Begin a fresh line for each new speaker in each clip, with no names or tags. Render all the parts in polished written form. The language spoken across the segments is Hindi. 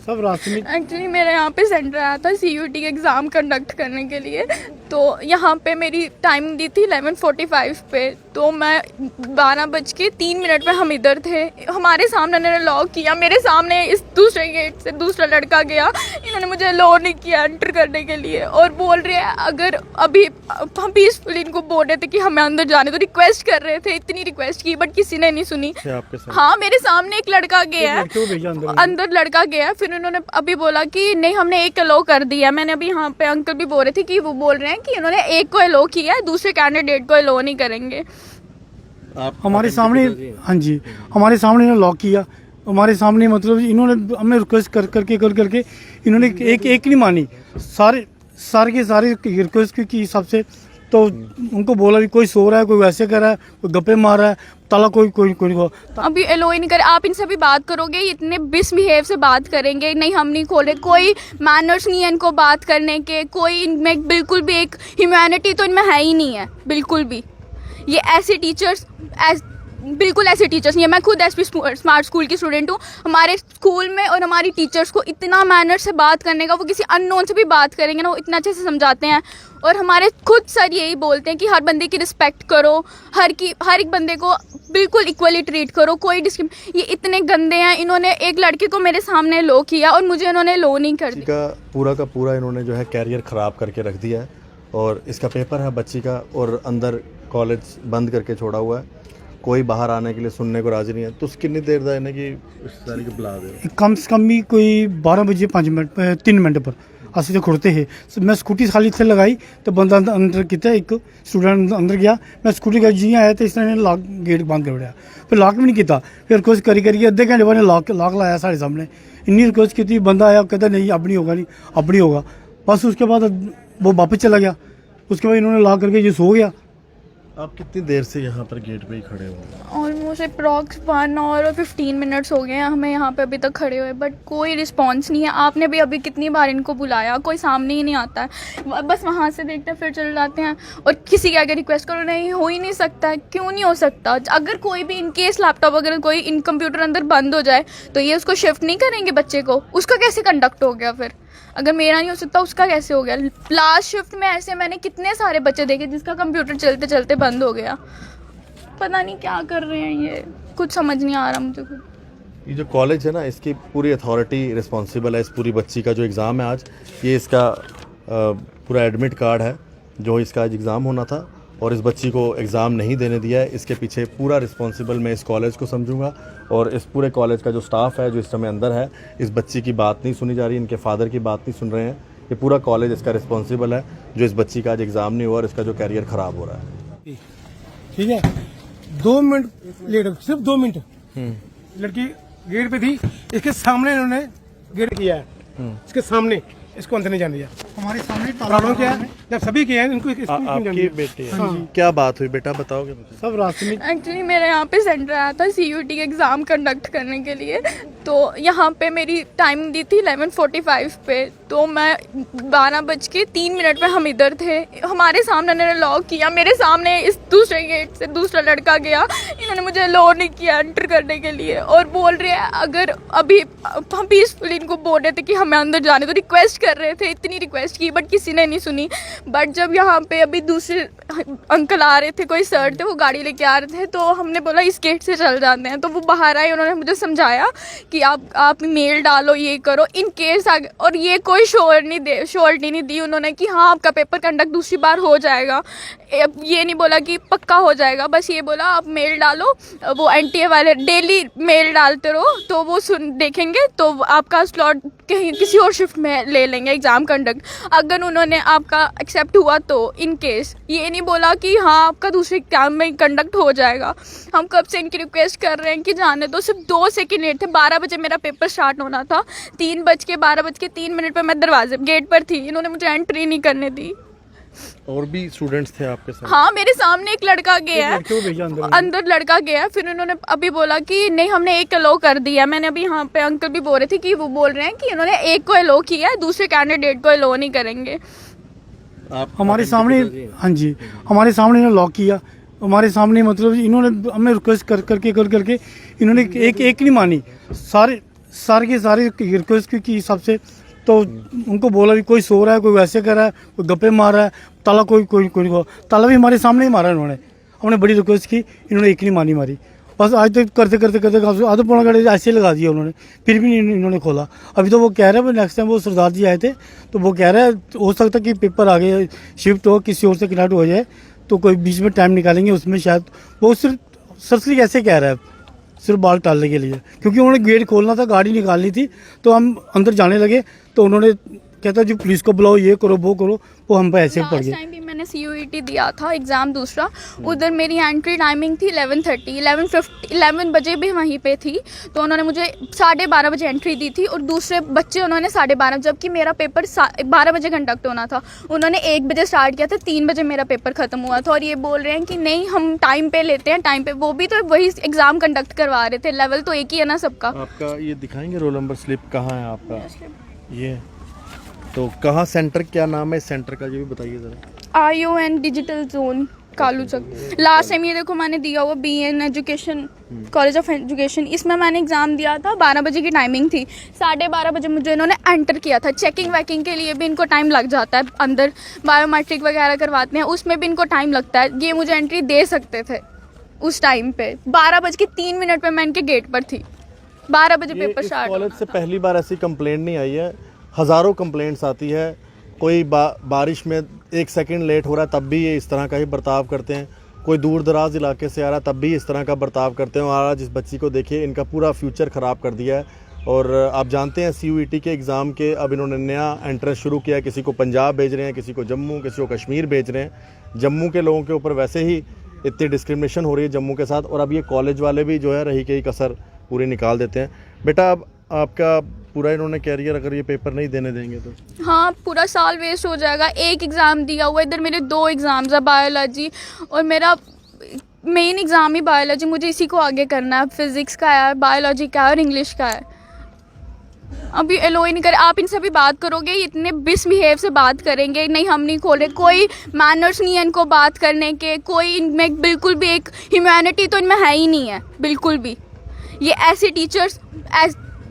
सब रास्ते में।
एक्चुअली मेरे यहाँ पे सेंटर आया था सीयूटी एग्ज़ाम कंडक्ट करने के लिए, तो यहाँ पे मेरी टाइमिंग दी थी 11:45 पे, तो मैं 12:03 पे हम इधर थे। हमारे सामने इन्होंने लॉक किया, मेरे सामने इस दूसरे गेट से दूसरा लड़का गया, इन्होंने मुझे अलाउ नहीं किया एंटर करने के लिए और बोल रहे हैं अगर अभी हम पीसफुली इनको बोल रहे थे कि हमें अंदर जाने तो रिक्वेस्ट कर रहे थे, इतनी रिक्वेस्ट की बट किसी ने नहीं सुनी। हाँ मेरे सामने एक लड़का गया है, अंदर लड़का गया, फिर उन्होंने अभी बोला कि नहीं हमने एक अलाउ कर दिया। मैंने अभी यहाँ पे अंकल भी बोल रहे थे कि वो बोल रहे हैं कि उन्होंने एक को अलाउ किया है, दूसरे कैंडिडेट को अलाउ नहीं करेंगे।
हमारे सामने, हाँ जी, हमारे सामने इन्होंने लॉक किया, हमारे सामने मतलब इन्होंने हमें रिक्वेस्ट करके इन्होंने एक नहीं मानी, सारे के सारे रिक्वेस्ट के हिसाब से। तो उनको बोला कि कोई सो रहा है, कोई वैसे कर रहा है, कोई गप्पे मार रहा है, ताला कोई
अभी अलो ही नहीं करे। आप इनसे भी बात करोगे इतने मिसबिहेव से बात करेंगे, नहीं हम नहीं खोले, कोई मैनर्स नहीं है इनको बात करने के, कोई इनमें बिल्कुल भी एक ह्यूमैनिटी तो इनमें है ही नहीं है बिल्कुल भी। ये ऐसे टीचर्स बिल्कुल ऐसे टीचर्स नहीं है। मैं खुद एसपी स्मार्ट स्कूल की स्टूडेंट हूँ। हमारे स्कूल में और हमारी टीचर्स को इतना मैनर से बात करने का, वो किसी अननोन से भी बात करेंगे ना वो इतना अच्छे से समझाते हैं। और हमारे खुद सर यही बोलते हैं कि हर बंदे की रिस्पेक्ट करो, हर एक बंदे को बिल्कुल इक्वली ट्रीट करो, कोई ये इतने गंदे हैं। इन्होंने एक लड़के को मेरे सामने लो किया और मुझे इन्होंने लो नहीं कर दिया।
का पूरा इन्होंने जो है कैरियर ख़राब करके रख दिया है और इसका पेपर है बच्ची का और अंदर कॉलेज बंद करके छोड़ा हुआ है, कोई बाहर आने के लिए सुनने को राजी नहीं है। तो कितनी देर दा इन्हें कि सारी को बुला दे,
कम से कम भी कोई 12 बजे 3 मिनट पर असं तो खुड़ते है। मैं स्कूटी खाली इतने लगाई तो बंदा अंदर किया, एक स्टूडेंट अंदर गया, मैं स्कूटी का जी आया तो इसने लॉक गेट बंद कर दिया, फिर लॉक भी नहीं किया, फिर रिक्वेस्ट करी अद्धे घंटे बाद लॉक लाया साढ़े सामने। इन्नी रिक्वेस्ट की, बंदा आया कहता नहीं अब नहीं होगा, नहीं अब नहीं होगा, बस उसके बाद वो वापस चला गया। उसके बाद इन्होंने लॉक करके ये सो गया।
आप कितनी देर से यहाँ पर गेट पे ही खड़े हो?
ऑलमोस्ट अप्रॉक्स 1 और 15 मिनट्स हो गए हैं हमें यहाँ पे अभी तक खड़े हुए, बट कोई रिस्पांस नहीं है। आपने भी अभी कितनी बार इनको बुलाया, कोई सामने ही नहीं आता है, बस वहाँ से देखते हैं फिर चले जाते हैं। और किसी के आगे रिक्वेस्ट करो, नहीं हो ही नहीं सकता। क्यों नहीं हो सकता? अगर कोई भी इनकेस लैपटॉप अगर कोई इन कंप्यूटर अंदर बंद हो जाए तो ये उसको शिफ्ट नहीं करेंगे बच्चे को? उसका कैसे कंडक्ट हो गया फिर? अगर मेरा नहीं हो सकता उसका कैसे हो गया? लास्ट शिफ्ट में ऐसे मैंने कितने सारे बच्चे देखे जिसका कंप्यूटर चलते चलते बंद हो गया। पता नहीं क्या कर रहे हैं ये, कुछ समझ नहीं आ रहा मुझे खुद।
ये जो कॉलेज है ना, इसकी पूरी अथॉरिटी रिस्पॉन्सिबल है इस पूरी बच्ची का जो एग्ज़ाम है आज। ये इसका पूरा एडमिट कार्ड है जो इसका आज एग्ज़ाम होना था और इस बच्ची को एग्ज़ाम नहीं देने दिया है। इसके पीछे पूरा रिस्पॉन्सिबल मैं इस कॉलेज को समझूंगा और इस पूरे कॉलेज का जो स्टाफ है जो इस समय अंदर है, इस बच्ची की बात नहीं सुनी जा रही, इनके फादर की बात नहीं सुन रहे हैं। ये पूरा कॉलेज इसका रिस्पॉन्सिबल है जो इस बच्ची का आज एग्ज़ाम नहीं हुआ और इसका जो कैरियर ख़राब हो रहा है।
ठीक है, 2 मिनट लेट, सिर्फ 2 मिनट लड़की गेट पे थी, इसके सामने इन्होंने गेट किया है, इसके सामने इसको अंदर नहीं जाने दिया। हमारे सामने प्रॉब्लम क्या है, जब सभी किया है इनको
आपकी बेटी है। हाँ। क्या बात हुई बेटा, बताओगे मुझे?
सब रास्ते में।
एक्चुअली मेरे यहाँ पे सेंटर आया था सीयूटी एग्ज़ाम कंडक्ट करने के लिए, तो यहाँ पे मेरी टाइमिंग दी थी 11:45 पे, तो मैं 12:03 पे हम इधर थे। हमारे सामने इन्होंने लॉक किया, मेरे सामने इस दूसरे गेट से दूसरा लड़का गया, इन्होंने मुझे अलाउ नहीं किया एंटर करने के लिए और बोल रहे हैं अगर अभी हम पीसफुली इनको बोल रहे थे कि हमें अंदर जाने तो रिक्वेस्ट कर रहे थे, इतनी रिक्वेस्ट की बट किसी ने नहीं सुनी। बट जब यहाँ पे अभी दूसरे अंकल आ रहे थे, कोई सर थे, वो गाड़ी लेके आ रहे थे, तो हमने बोला इस गेट से चल जाते हैं। तो वो बाहर आए, उन्होंने मुझे समझाया कि आप मेल डालो, ये करो इन केस आगे, और ये कोई श्योरिटी नहीं दी उन्होंने कि हाँ आपका पेपर कंडक्ट दूसरी बार हो जाएगा। ये नहीं बोला कि पक्का हो जाएगा, बस ये बोला आप मेल डालो, वो एनटीए वाले डेली मेल डालते रहो तो वो देखेंगे तो आपका स्लॉट कहीं किसी और शिफ्ट में ले लेंगे एग्ज़ाम कंडक्ट। अगर उन्होंने आपका एक्सेप्ट हुआ तो इन केस, ये नहीं बोला कि हाँ आपका दूसरे एग्जाम में कंडक्ट हो जाएगा। हम कब से इनकी रिक्वेस्ट कर रहे हैं कि जाने दो, सिर्फ 2 सेकेंड लेट थे। 12 बजे मेरा पेपर स्टार्ट होना था, 12:03 पे मैं दरवाजे गेट पर थी, इन्होंने मुझे एंट्री नहीं करने दी।
और भी स्टूडेंट्स थे आपके साथ?
हाँ मेरे सामने एक लड़का गया है, अंदर लड़का गया है, फिर उन्होंने अभी बोला कि नहीं हमने एक अलाउ कर दिया। मैंने अभी यहाँ पे अंकल भी बोल रहे थे कि वो बोल रहे हैं कि उन्होंने एक को अलाउ किया है, दूसरे कैंडिडेट को अलाउ नहीं करेंगे।
हमारे सामने, हाँ जी, हमारे सामने इन्होंने लॉक किया, हमारे सामने मतलब इन्होंने हमें रिक्वेस्ट करके इन्होंने एक नहीं मानी, सारे के सारे रिक्वेस्ट की हिसाब से, तो उनको बोला भी कोई सो रहा है, कोई वैसे कर रहा है, कोई गप्पे मार रहा है, ताला कोई ताला भी हमारे सामने ही मारा इन्होंने। हमने बड़ी रिक्वेस्ट की, इन्होंने एक नहीं मारी। बस आज तक करते आधा पौना घंटे ऐसे लगा दिया उन्होंने, फिर भी नहीं इन्होंने खोला। अभी तो वो कह रहे हैं नेक्स्ट टाइम वो सरदार जी आए थे तो वो कह रहे हैं हो सकता है कि पेपर आगे शिफ्ट हो, किसी और से कनेक्ट हो जाए, तो कोई बीच में टाइम निकालेंगे उसमें शायद। वो सिर्फ सरसरी ऐसे कह रहा है, सिर्फ बाल टालने के लिए, क्योंकि उन्होंने गेट खोलना था, गाड़ी निकालनी थी, तो हम अंदर जाने लगे तो उन्होंने कहता जो पुलिस को बुलाओ, ये करो वो करो, वो हम पे ऐसे पड़
लास्ट
गए।
टाइम भी मैंने CUET दिया था एग्ज़ाम दूसरा, उधर मेरी एंट्री टाइमिंग थी 11:30, 11 बजे भी वहीं पे थी, तो उन्होंने मुझे 12:30 बजे एंट्री दी थी और दूसरे बच्चे उन्होंने 12:30, जबकि मेरा पेपर 12 बजे कंडक्ट होना था, उन्होंने 1 बजे स्टार्ट किया था, 3 बजे मेरा पेपर ख़त्म हुआ था। और ये बोल रहे हैं कि नहीं हम टाइम पे लेते हैं, टाइम पे, वो भी तो वही एग्ज़ाम कंडक्ट करवा रहे थे, लेवल तो एक ही है ना सबका।
आपका ये दिखाएंगे रोल नंबर स्लिप कहाँ है आपका? ये तो कहाँ सेंटर, क्या नाम है इस सेंटर का, ये भी बताइए ज़रा।
ION digital zone Kaluchak. Last time ये देखो मैंने दिया हुआ BN education, college of education, इसमें मैंने एग्ज़ाम दिया था, 12 बजे की टाइमिंग थी, 12:30 बजे मुझे इन्होंने एंटर किया था। चेकिंग वैकिंग के लिए भी इनको टाइम लग जाता है, अंदर बायोमेट्रिक वगैरह करवाते हैं, उसमें भी इनको टाइम लगता है। ये मुझे एंट्री दे सकते थे उस टाइम पे, 12:03 पे मैं इनके गेट पर थी, 12 बजे पेपर स्टार्ट।
कॉलेज से पहली बार ऐसी कंप्लेंट नहीं आई है, हज़ारों कंप्लेंट्स आती है। कोई बारिश में 1 सेकंड लेट हो रहा है तब भी ये इस तरह का ही बर्ताव करते हैं, कोई दूर दराज इलाके से आ रहा है तब भी इस तरह का बर्ताव करते हैं। और आज इस बच्ची को देखिए, इनका पूरा फ्यूचर ख़राब कर दिया है। और आप जानते हैं CUET के एग्ज़ाम के अब इन्होंने नया एंट्रेंस शुरू किया है, किसी को पंजाब भेज रहे हैं, किसी को जम्मू, किसी को कश्मीर भेज रहे हैं। जम्मू के लोगों के ऊपर वैसे ही इतनी डिस्क्रिमिनेशन हो रही है जम्मू के साथ, और अब ये कॉलेज वाले भी जो है रही कहीं कसर पूरी निकाल देते हैं। बेटा अब आपका पूरा इन्होंने कैरियर, अगर ये पेपर नहीं देने देंगे तो
हाँ, पूरा साल वेस्ट हो जाएगा। एक एग्ज़ाम दिया हुआ, इधर मेरे 2 एग्ज़ाम्स है, बायोलॉजी और मेरा मेन एग्ज़ाम ही बायोलॉजी, मुझे इसी को आगे करना है। फिज़िक्स का है, बायोलॉजी का है और इंग्लिश का है। अभी एलो ही नहीं करे, आप इनसे भी बात करोगे ये इतने मिसबिहेव से बात करेंगे, नहीं हम नहीं खोल रहे, कोई मैनर्स नहीं है इनको बात करने के, कोई इनमें बिल्कुल भी एक ह्यूमैनिटी तो इनमें है ही नहीं है बिल्कुल भी। ये ऐसे टीचर्स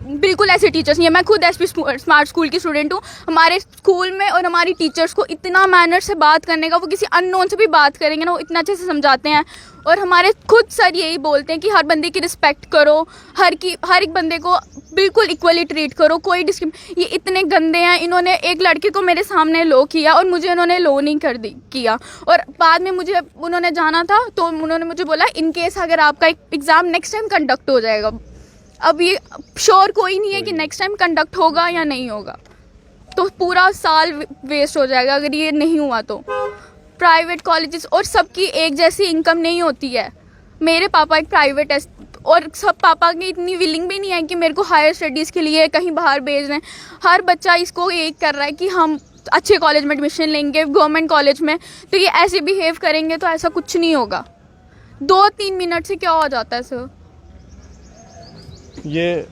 बिल्कुल ऐसे टीचर्स नहीं है। मैं खुद SP स्मार्ट स्कूल की स्टूडेंट हूँ। हमारे स्कूल में और हमारी टीचर्स को इतना मैनर से बात करने का, वो किसी अननोन से भी बात करेंगे ना, वो इतना अच्छे से समझाते हैं। और हमारे खुद सर यही बोलते हैं कि हर बंदे की रिस्पेक्ट करो, हर एक बंदे को बिल्कुल इक्वली ट्रीट करो, कोई ये इतने गंदे हैं। इन्होंने एक लड़के को मेरे सामने लो किया और मुझे उन्होंने लो नहीं किया। और बाद में मुझे उन्होंने जाना था तो उन्होंने मुझे बोला इन केस अगर आपका एग्ज़ाम नेक्स्ट टाइम कंडक्ट हो जाएगा। अब ये श्योर कोई नहीं है कि नेक्स्ट टाइम कंडक्ट होगा या नहीं होगा, तो पूरा साल वेस्ट हो जाएगा अगर ये नहीं हुआ तो। प्राइवेट कॉलेजेस और सबकी एक जैसी इनकम नहीं होती है। मेरे पापा एक प्राइवेट है और सब पापा की इतनी विलिंग भी नहीं है कि मेरे को हायर स्टडीज़ के लिए कहीं बाहर भेज रहे हैं। हर बच्चा इसको एक कर रहा है कि हम अच्छे कॉलेज में एडमिशन लेंगे, गवर्नमेंट कॉलेज में, तो ये ऐसे बिहेव करेंगे तो ऐसा कुछ नहीं होगा। 2-3 मिनट से क्या हो जाता है सर।
ये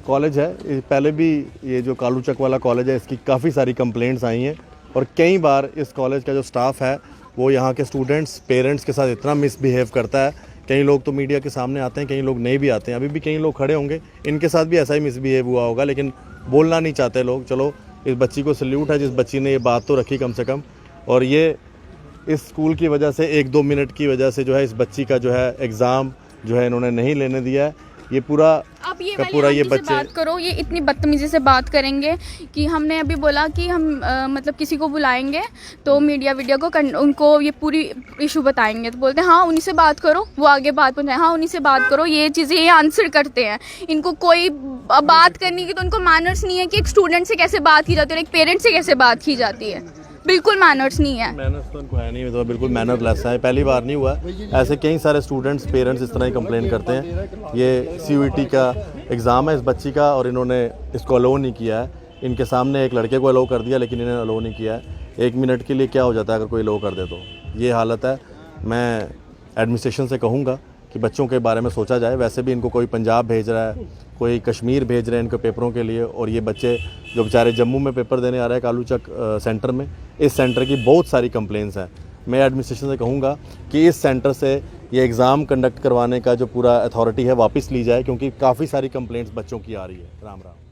कॉलेज है, पहले भी ये जो कालूचक वाला कॉलेज है इसकी काफ़ी सारी कंप्लेंट्स आई हैं, और कई बार इस कॉलेज का जो स्टाफ है वो यहाँ के स्टूडेंट्स पेरेंट्स के साथ इतना मिसबिहेव करता है। कई लोग तो मीडिया के सामने आते हैं, कई लोग नहीं भी आते हैं। अभी भी कई लोग खड़े होंगे, इनके साथ भी ऐसा ही मिसबिहेव हुआ होगा, लेकिन बोलना नहीं चाहते लोग। चलो, इस बच्ची को सल्यूट है जिस बच्ची ने ये बात तो रखी कम से कम। और ये इस स्कूल की वजह से 1-2 मिनट की वजह से जो है इस बच्ची का जो है एग्ज़ाम जो है इन्होंने नहीं लेने दिया है। ये पूरा
आप ये
का पूरा ये
से
बच्चे
बात करो, ये इतनी बदतमीजी से बात करेंगे कि हमने अभी बोला कि हम मतलब किसी को बुलाएंगे तो मीडिया को उनको ये पूरी इशू बताएंगे, तो बोलते हैं हाँ उन्हीं से बात करो, वो आगे बात पहुँचाए, हाँ उन्हीं से बात करो। ये चीज़ें ये आंसर करते हैं। इनको कोई बात करने की तो उनको मैनर्स नहीं है कि एक स्टूडेंट से कैसे बात की जाती है और एक पेरेंट से कैसे बात की जाती है। बिल्कुल मैनर्स नहीं है।
मैनर्स तो उनको है नहीं, तो बिल्कुल मैनर लेस है। पहली बार नहीं हुआ, ऐसे कई सारे स्टूडेंट्स पेरेंट्स इस तरह ही कंप्लेन करते हैं। ये CUET का एग्ज़ाम है इस बच्ची का और इन्होंने इसको अलो नहीं किया है। इनके सामने एक लड़के को अलो कर दिया लेकिन इन्हें अलो नहीं किया है। 1 मिनट के लिए क्या हो जाता है अगर कोई अलो कर दे तो। ये हालत है। मैं एडमिनिस्ट्रेशन से कहूँगा कि बच्चों के बारे में सोचा जाए। वैसे भी इनको कोई पंजाब भेज रहा है, कोई कश्मीर भेज रहे हैं इनको पेपरों के लिए, और ये बच्चे जो बेचारे जम्मू में पेपर देने आ रहे हैं कालूचक सेंटर में, इस सेंटर की बहुत सारी कंप्लेंट्स हैं। मैं एडमिनिस्ट्रेशन से कहूँगा कि इस सेंटर से ये एग्ज़ाम कंडक्ट करवाने का जो पूरा अथॉरिटी है वापस ली जाए, क्योंकि काफ़ी सारी कंप्लेंट्स बच्चों की आ रही है। राम राम।